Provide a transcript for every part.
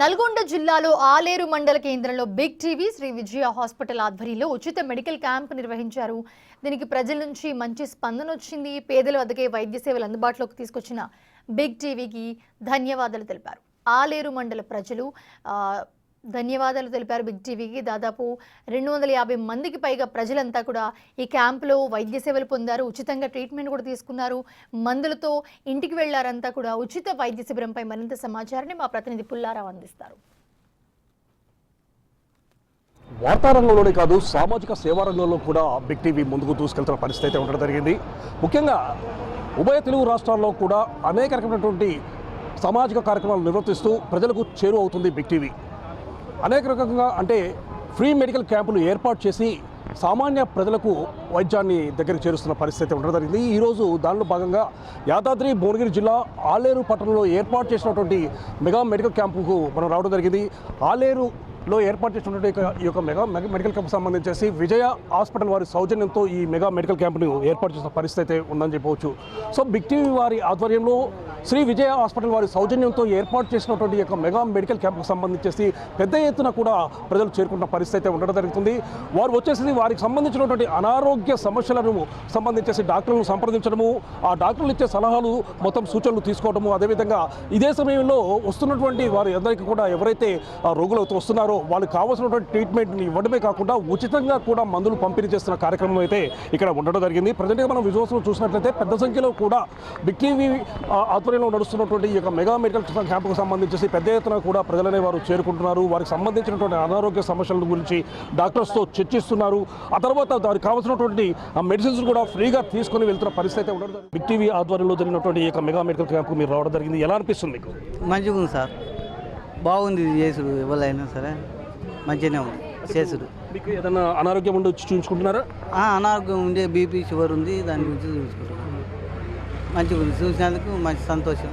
నల్గొండ జిల్లాలో ఆలేరు మండల కేంద్రంలో బిగ్ టీవీ శ్రీ విజయ హాస్పిటల్ ఆధ్వర్యంలో ఉచిత మెడికల్ క్యాంప్ నిర్వహించారు. దీనికి ప్రజల నుంచి మంచి స్పందన వచ్చింది. పేదల వద్దకే వైద్య సేవలు అందుబాటులోకి తీసుకొచ్చిన బిగ్ టీవీకి ధన్యవాదాలు తెలిపారు. ఆలేరు మండల ప్రజలు ధన్యవాదాలు తెలిపారు బిగ్ టీవీకి. దాదాపు 250 మందికి పైగా ప్రజలంతా కూడా ఈ క్యాంపులో వైద్య సేవలు పొందారు. ఉచితంగా ట్రీట్మెంట్ కూడా తీసుకున్నారు. మందులతో ఇంటికి వెళ్లారంతా కూడా. ఉచిత వైద్య శిబిరంపై మరింత సమాచారాన్ని మా ప్రతినిధి పుల్లారావు అందిస్తారు. వార్తారంగంలోనే కాదు, సామాజిక సేవా రంగంలో కూడా బిగ్ టీవీ ముందుకు దూసుకెళ్తున్న పరిస్థితి ఉండడం జరిగింది. ముఖ్యంగా ఉభయ తెలుగు రాష్ట్రాల్లో కూడా అనేక రకమైనటువంటి సామాజిక కార్యక్రమాలు నిర్వర్తిస్తూ ప్రజలకు చేరువ అవుతుంది బిగ్ టీవీ. అనేక రకంగా అంటే ఫ్రీ మెడికల్ క్యాంపులు ఏర్పాటు చేసి సామాన్య ప్రజలకు వైద్యాన్ని దగ్గరికి చేరుస్తున్న పరిస్థితి ఉండడం జరిగింది. ఈరోజు దానిలో భాగంగా యాదాద్రి భువనగిరి జిల్లా ఆలేరు పట్టణంలో ఏర్పాటు చేసినటువంటి మెగా మెడికల్ క్యాంపుకు మనం రావడం జరిగింది. ఆలేరులో ఏర్పాటు చేసినటువంటి ఈ యొక్క మెగా మెడికల్ క్యాంపు సంబంధించేసి విజయ హాస్పిటల్ వారి సౌజన్యంతో ఈ మెగా మెడికల్ క్యాంపును ఏర్పాటు చేసిన పరిస్థితి అయితే ఉందని చెప్పవచ్చు. సో బిగ్ టీవీ వారి ఆధ్వర్యంలో శ్రీ విజయ హాస్పిటల్ వారి సౌజన్యంతో ఏర్పాటు చేసినటువంటి యొక్క మెగా మెడికల్ క్యాంపుకు సంబంధించేసి పెద్ద ఎత్తున కూడా ప్రజలు చేరుకున్న పరిస్థితి ఉండడం జరుగుతుంది. వారు వచ్చేసి వారికి సంబంధించినటువంటి అనారోగ్య సమస్యలను సంబంధించేసి డాక్టర్లను సంప్రదించడము, ఆ డాక్టర్లు ఇచ్చే సలహాలు మొత్తం సూచనలు తీసుకోవడము, అదేవిధంగా ఇదే సమయంలో వస్తున్నటువంటి వారి అందరికీ కూడా ఎవరైతే రోగులతో వస్తున్నారో వాళ్ళకి కావాల్సినటువంటి ట్రీట్మెంట్ని ఇవ్వడమే కాకుండా ఉచితంగా కూడా మందులు పంపిణీ చేస్తున్న కార్యక్రమం అయితే ఇక్కడ ఉండడం జరిగింది. ప్రజెంట్గా మనం విజువల్స్లో చూసినట్లయితే పెద్ద సంఖ్యలో కూడా బిగ్ టీవీ ఆధ్వర్యంలో నడుస్తున్నటువంటి ఈ యొక్క మెగా మెడికల్ క్యాంపుకు సంబంధించి పెద్ద ఎత్తున కూడా ప్రజలనే వారు చేరుకుంటున్నారు. వారికి సంబంధించినటువంటి అనారోగ్య సమస్యల గురించి డాక్టర్స్తో చర్చిస్తున్నారు. ఆ తర్వాత వారికి కావాల్సినటువంటి మెడిసిన్స్ కూడా ఫ్రీగా తీసుకొని వెళ్తున్న పరిస్థితి ఉండడం. బిగ్ టీవీ ఆధ్వర్యంలో జరిగినటువంటి ఈ యొక్క మెగా మెడికల్ క్యాంపుకు మీరు రావడం జరిగింది. ఎలా అనిపిస్తుంది మీకు? మంచిగా ఉంది సార్, బాగుంది. చేసుడు ఎవరైనా సరే మంచిగానే ఉంది చేసుడు. మీకు ఏదైనా అనారోగ్యం ఉండి వచ్చి చూపించుకుంటున్నారా? అనారోగ్యం ఉండే బీపీ షుగర్ ఉంది, దాని గురించి చూపించుకుంటాం. మంచిగా ఉంది, చూసినందుకు మంచి సంతోషం,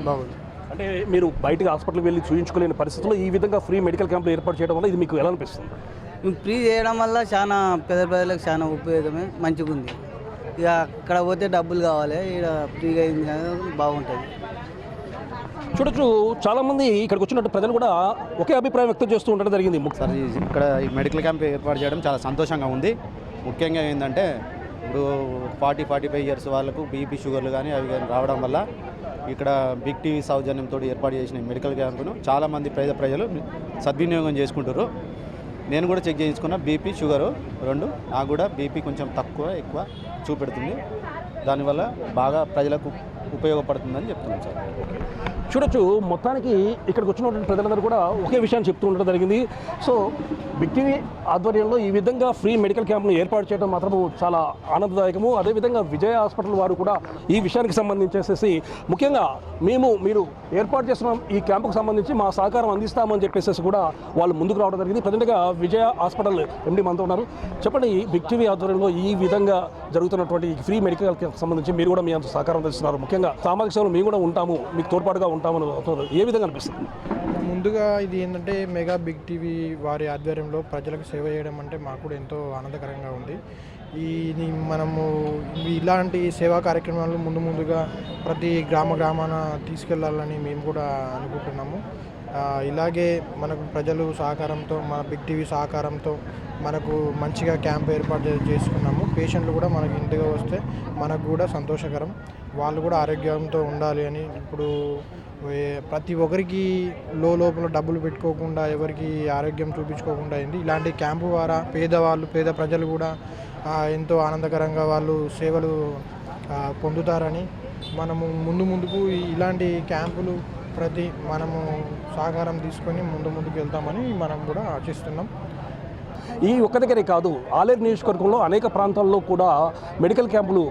బాగుంది. అంటే మీరు బయటకు హాస్పిటల్కి వెళ్ళి చూపించుకోలేని పరిస్థితుల్లో ఈ విధంగా ఫ్రీ మెడికల్ క్యాంపులు ఏర్పాటు చేయడం వల్ల ఇది మీకు ఎలా అనిపిస్తుంది? ఫ్రీ చేయడం వల్ల చాలా పేద ప్రజలకు చాలా ఉపయోగమే, మంచిగా ఉంది. ఇక అక్కడ పోతే డబ్బులు కావాలి, ఇక్కడ ఫ్రీగా అయింది కానీ బాగుంటుంది. చూడొచ్చు, చాలామంది ఇక్కడికి వచ్చినట్టు ప్రజలు కూడా ఒకే అభిప్రాయం వ్యక్తం చేస్తూ ఉండడం జరిగింది. సార్, ఇక్కడ ఈ మెడికల్ క్యాంప్ ఏర్పాటు చేయడం చాలా సంతోషంగా ఉంది. ముఖ్యంగా ఏంటంటే ఇప్పుడు 40-45 ఇయర్స్ వాళ్ళకు బీపీ షుగర్లు కానీ అవి కానీ రావడం వల్ల ఇక్కడ బిగ్ టీవీ సౌజన్యంతో ఏర్పాటు చేసిన మెడికల్ క్యాంపును చాలామంది ప్రజలు సద్వినియోగం చేసుకుంటారు. నేను కూడా చెక్ చేయించుకున్న బీపీ షుగరు 2, నాకు కూడా బీపీ కొంచెం తక్కువ ఎక్కువ చూపెడుతుంది. దానివల్ల బాగా ప్రజలకు ఉపయోగపడుతుందని చెప్తున్నాను సార్. చూడొచ్చు, మొత్తానికి ఇక్కడికి వచ్చినటువంటి ప్రజలందరూ కూడా ఒకే విషయాన్ని చెప్తూ ఉండడం జరిగింది. సో బిగ్ టీవీ ఆధ్వర్యంలో ఈ విధంగా ఫ్రీ మెడికల్ క్యాంప్ను ఏర్పాటు చేయడం మాత్రము చాలా ఆనందదాయకము. అదేవిధంగా విజయ హాస్పిటల్ వారు కూడా ఈ విషయానికి సంబంధించేసి ముఖ్యంగా మీరు ఏర్పాటు చేసిన ఈ క్యాంపుకు సంబంధించి మా సహకారం అందిస్తామని చెప్పేసి కూడా వాళ్ళు ముందుకు రావడం జరిగింది. ప్రజెంట్గా విజయ హాస్పిటల్ ఎండి మనతో ఉన్నారు. చెప్పండి, బిగ్ టీవీ ఆధ్వర్యంలో ఈ విధంగా జరుగుతున్నటువంటి ఫ్రీ మెడికల్ క్యాంప్ సంబంధించి మీరు కూడా మీ అంత సహకారం అందిస్తున్నారు. ముఖ్యంగా సామాజిక సేవలు మేము కూడా ఉంటాము, మీకు తోడ్పాటుగా ఉంటామని ఏ విధంగా అనిపిస్తుంది? ముందుగా ఇది ఏంటంటే మెగా బిగ్ టీవీ వారి ఆధ్వర్యంలో ప్రజలకు సేవ చేయడం అంటే మాకు కూడా ఎంతో ఆనందకరంగా ఉంది. ఇది మనము ఇలాంటి సేవా కార్యక్రమాలు ముందుగా ప్రతి గ్రామాన తీసుకెళ్లాలని మేము కూడా అనుకుంటున్నాము. ఇలాగే మనకు ప్రజలు సహకారంతో, మన బిగ్ టీవీ సహకారంతో మనకు మంచిగా క్యాంప్ ఏర్పాటు చేసుకున్నాము. పేషెంట్లు కూడా మనకి ఇంటిగా వస్తే మనకు కూడా సంతోషకరం. వాళ్ళు కూడా ఆరోగ్యంతో ఉండాలి అని ఇప్పుడు ప్రతి ఒక్కరికి లోపల డబ్బులు పెట్టుకోకుండా, ఎవరికి ఆరోగ్యం చూపించుకోకుండా అయింది. ఇలాంటి క్యాంపు ద్వారా పేద ప్రజలు కూడా ఎంతో ఆనందకరంగా వాళ్ళు సేవలు పొందుతారని మనము ముందుకు ఇలాంటి క్యాంపులు మనము సహకారం తీసుకొని ముందుకు వెళ్తామని మనం కూడా ఆశిస్తున్నాం. ఈ ఒక్క దగ్గరే కాదు, ఆలేరు నియోజకవర్గంలో అనేక ప్రాంతాల్లో కూడా మెడికల్ క్యాంపులు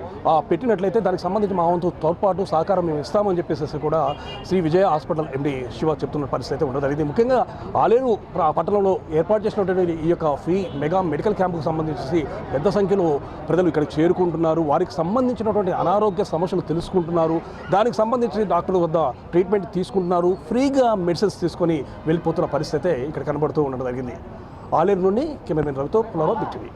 పెట్టినట్లయితే దానికి సంబంధించి మా వంతు తోడ్పాటు సహకారం మేము ఇస్తామని చెప్పేసి కూడా శ్రీ విజయ హాస్పిటల్ ఎండి శివ చెప్తున్న పరిస్థితి ఉండదు. ఇది ముఖ్యంగా ఆలేరు పట్టణంలో ఏర్పాటు చేసినటువంటి ఈ యొక్క ఫ్రీ మెగా మెడికల్ క్యాంపుకు సంబంధించి పెద్ద సంఖ్యలో ప్రజలు ఇక్కడికి చేరుకుంటున్నారు. వారికి సంబంధించినటువంటి అనారోగ్య సమస్యలు తెలుసుకుంటున్నారు. దానికి సంబంధించి డాక్టర్ వద్ద ట్రీట్మెంట్ తీసుకుంటున్నారు. ఫ్రీగా మెడిసిన్స్ తీసుకొని వెళ్ళిపోతున్న పరిస్థితి ఇక్కడ కనబడుతూ ఉండడం జరిగింది. ఆలేరు నుండి కెమెరామెన్ రవితో పుల్లారావు, బిగ్ టీవీ.